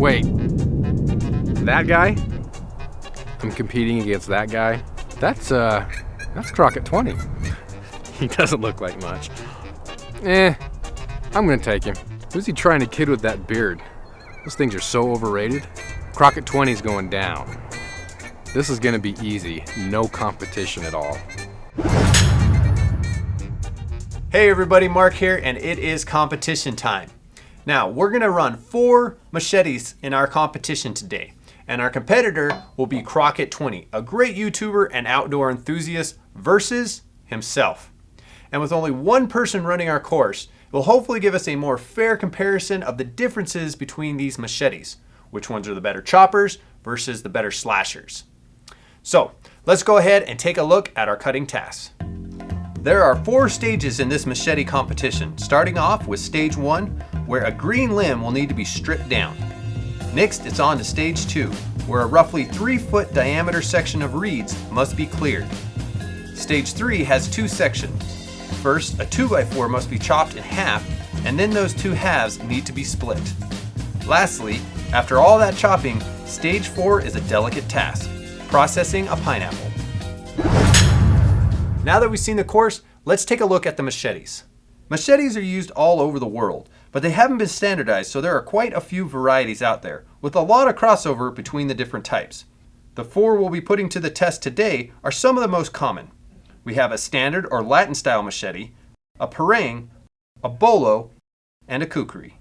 Wait, that guy? I'm competing against that guy? That's Crockett 20. He doesn't look like much. I'm gonna take him. Who's he trying to kid with that beard? Those things are so overrated. Crockett 20's going down. This is gonna be easy, no competition at all. Hey everybody, Mark here, and it is competition time. Now, we're gonna run 4 machetes in our competition today, and our competitor will be Crockett 20, a great YouTuber and outdoor enthusiast versus himself. And with only one person running our course, it will hopefully give us a more fair comparison of the differences between these machetes. Which ones are the better choppers versus the better slashers. So, let's go ahead and take a look at our cutting tasks. There are 4 stages in this machete competition, starting off with stage 1, where a green limb will need to be stripped down. Next, it's on to stage 2, where a roughly 3-foot diameter section of reeds must be cleared. Stage 3 has 2 sections. First, a 2x4 must be chopped in half, and then those 2 halves need to be split. Lastly, after all that chopping, stage 4 is a delicate task, processing a pineapple. Now that we've seen the course, let's take a look at the machetes. Machetes are used all over the world, but they haven't been standardized, so there are quite a few varieties out there, with a lot of crossover between the different types. The 4 we'll be putting to the test today are some of the most common. We have a standard or Latin style machete, a parang, a bolo, and a kukri.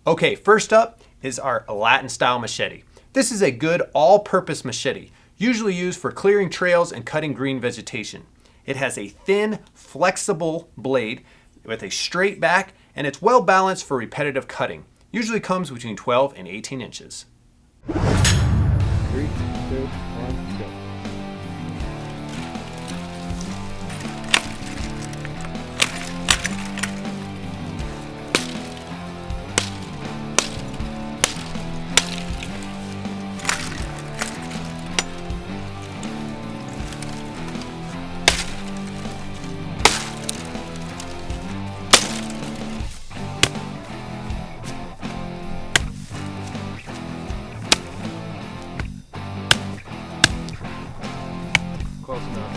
Okay, first up is our Latin style machete. This is a good all-purpose machete, usually used for clearing trails and cutting green vegetation. It has a thin, flexible blade with a straight back, and it's well balanced for repetitive cutting. Usually comes between 12 and 18 inches. 3, 2, 1, go. Close enough.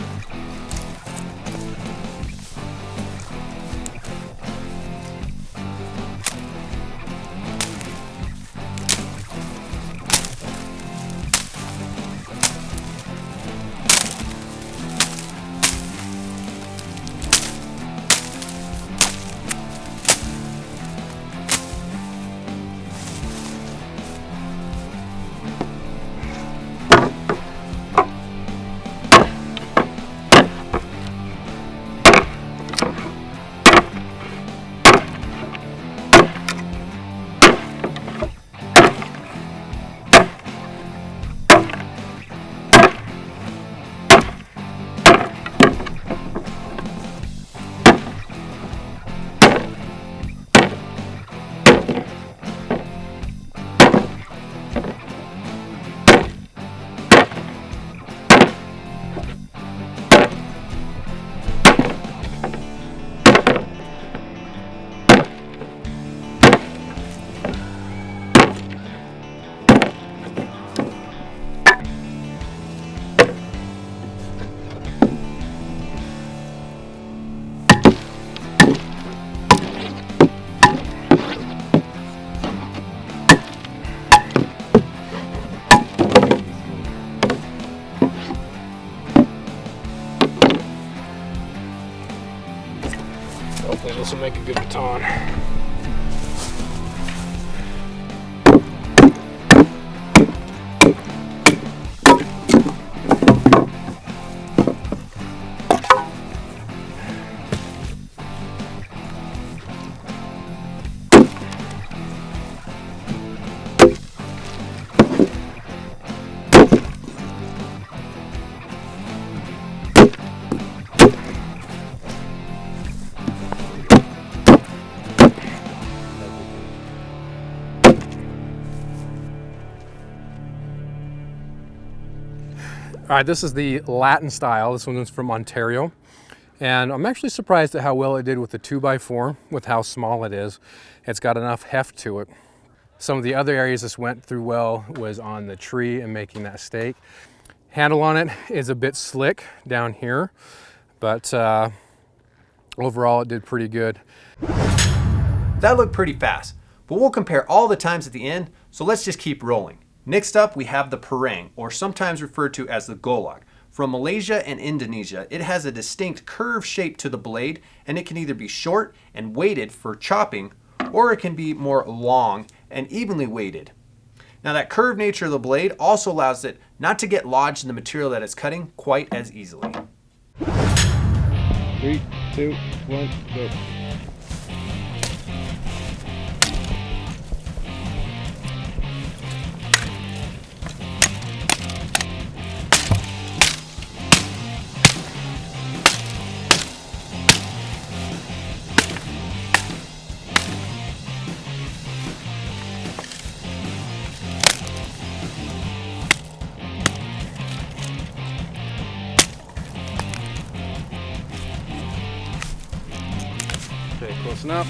Hopefully this will make a good baton. All right, this is the Latin style. This one is from Ontario. And I'm actually surprised at how well it did with the 2x4, with how small it is. It's got enough heft to it. Some of the other areas this went through well was on the tree and making that steak. Handle on it is a bit slick down here, but overall it did pretty good. That looked pretty fast, but we'll compare all the times at the end, so let's just keep rolling. Next up, we have the parang, or sometimes referred to as the golok. From Malaysia and Indonesia, it has a distinct curved shape to the blade, and it can either be short and weighted for chopping, or it can be more long and evenly weighted. Now that curved nature of the blade also allows it not to get lodged in the material that it's cutting quite as easily. 3, 2, 1, go. Okay, close enough.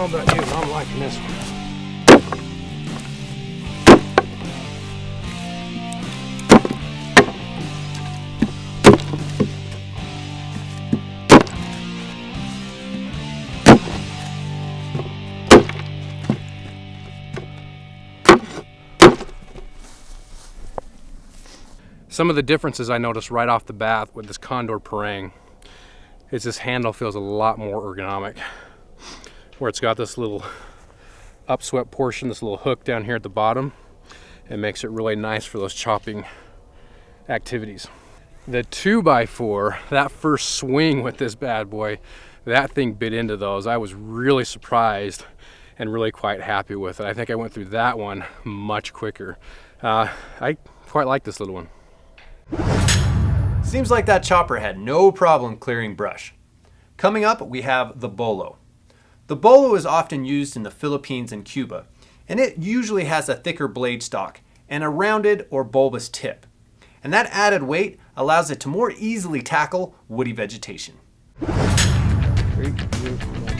About you, I'm liking this one. Some of the differences I noticed right off the bat with this Condor parang is this handle feels a lot more ergonomic, where it's got this little upswept portion, this little hook down here at the bottom. It makes it really nice for those chopping activities. The 2x4, that first swing with this bad boy, that thing bit into those. I was really surprised and really quite happy with it. I think I went through that one much quicker. I quite like this little one. Seems like that chopper had no problem clearing brush. Coming up, we have the bolo. The bolo is often used in the Philippines and Cuba, and it usually has a thicker blade stock and a rounded or bulbous tip. And that added weight allows it to more easily tackle woody vegetation. 3, 2, 1.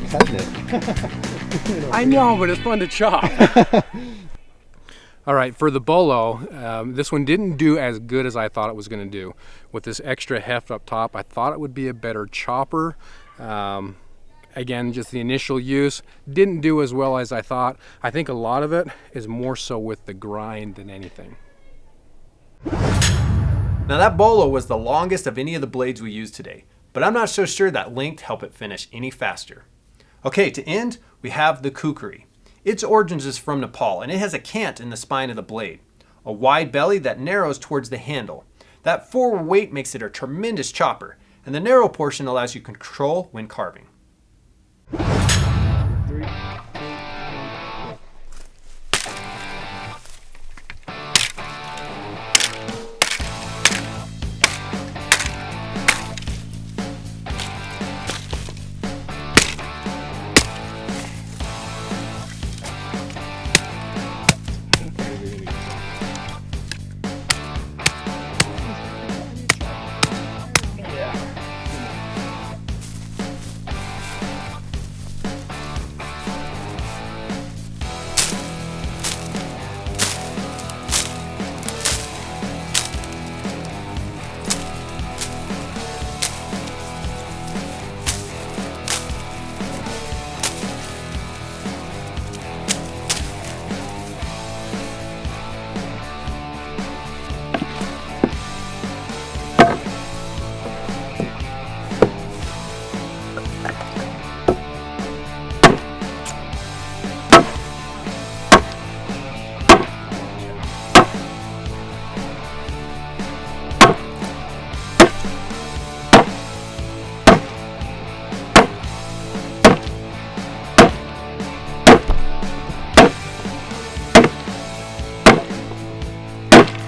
cutting it. I know, but it's fun to chop. All right, for the bolo, this one didn't do as good as I thought it was going to do. With this extra heft up top, I thought it would be a better chopper. Again, just the initial use didn't do as well as I thought. I think a lot of it is more so with the grind than anything. Now that bolo was the longest of any of the blades we used today, but I'm not so sure that length helped it finish any faster. Okay, to end, we have the kukri. Its origins is from Nepal, and it has a cant in the spine of the blade, a wide belly that narrows towards the handle. That forward weight makes it a tremendous chopper, and the narrow portion allows you control when carving.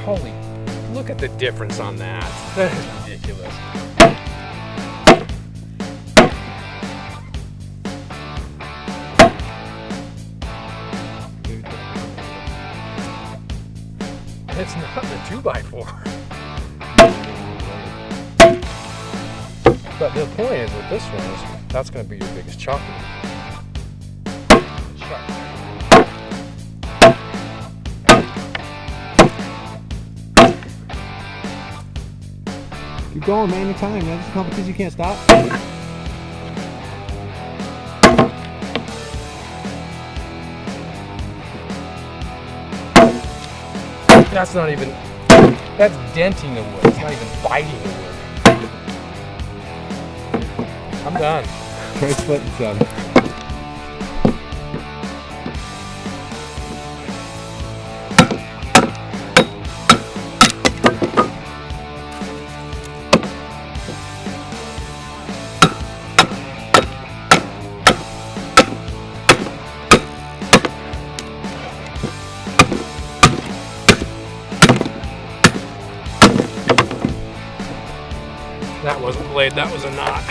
Holy, look at the difference on that. That is ridiculous. It's not the 2x4. But the point is with this one is that's going to be your biggest chopper. Keep going, man. Your time, man. This is a competition. You can't stop. That's not even, that's denting the wood. It's not even biting the wood. I'm done. Try splitting some. That wasn't a blade, that was a knot.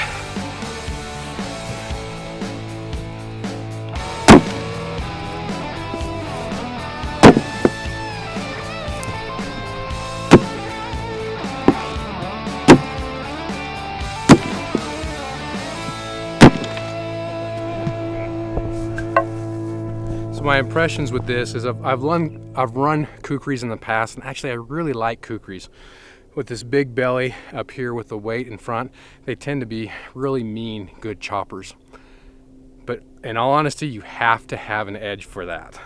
So my impressions with this is I've run kukris in the past, and actually I really like kukris. With this big belly up here with the weight in front, they tend to be really mean, good choppers. But in all honesty, you have to have an edge for that.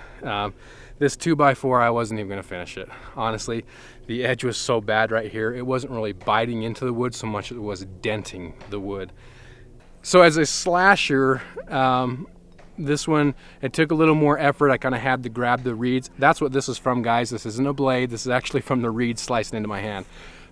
This 2x4, I wasn't even gonna finish it. Honestly, the edge was so bad right here, it wasn't really biting into the wood so much as it was denting the wood. So as a slasher, this one, it took a little more effort. I kind of had to grab the reeds. That's what this is from, guys. This isn't a blade. This is actually from the reeds slicing into my hand.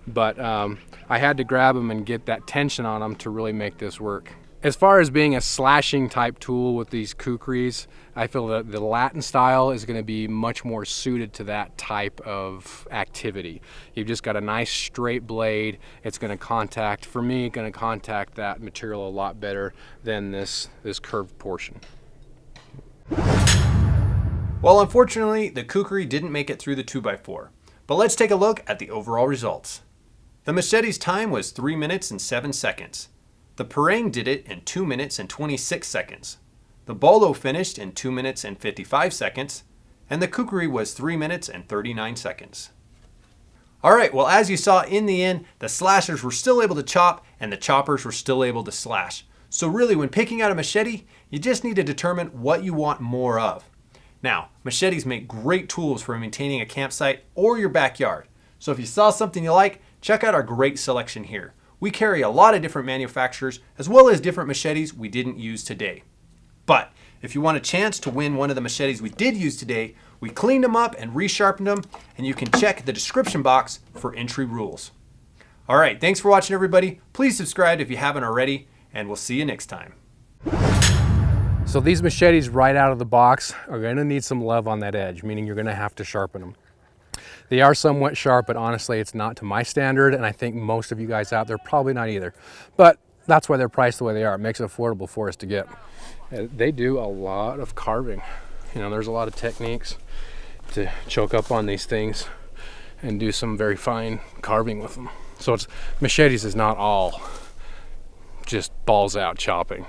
But I had to grab them and get that tension on them to really make this work. As far as being a slashing type tool with these kukris, I feel that the Latin style is going to be much more suited to that type of activity. You've just got a nice straight blade. It's going to contact, for me, going to contact that material a lot better than this curved portion. Well, unfortunately, the kukri didn't make it through the 2x4. But let's take a look at the overall results. The Machete's time was 3 minutes and 7 seconds. The parang did it in 2 minutes and 26 seconds. The bolo finished in 2 minutes and 55 seconds. And the kukri was 3 minutes and 39 seconds. All right, well, as you saw in the end, the slashers were still able to chop and the choppers were still able to slash. So really, when picking out a machete, you just need to determine what you want more of. Now, machetes make great tools for maintaining a campsite or your backyard. So if you saw something you like, check out our great selection here. We carry a lot of different manufacturers as well as different machetes we didn't use today. But if you want a chance to win one of the machetes we did use today, we cleaned them up and resharpened them, and you can check the description box for entry rules. All right, thanks for watching, everybody. Please subscribe if you haven't already, and we'll see you next time. So these machetes right out of the box are going to need some love on that edge, meaning you're going to have to sharpen them. They are somewhat sharp, but honestly, it's not to my standard, and I think most of you guys out there probably not either. But that's why they're priced the way they are. It makes it affordable for us to get. They do a lot of carving. You know, there's a lot of techniques to choke up on these things and do some very fine carving with them. So machetes is not all just balls out chopping.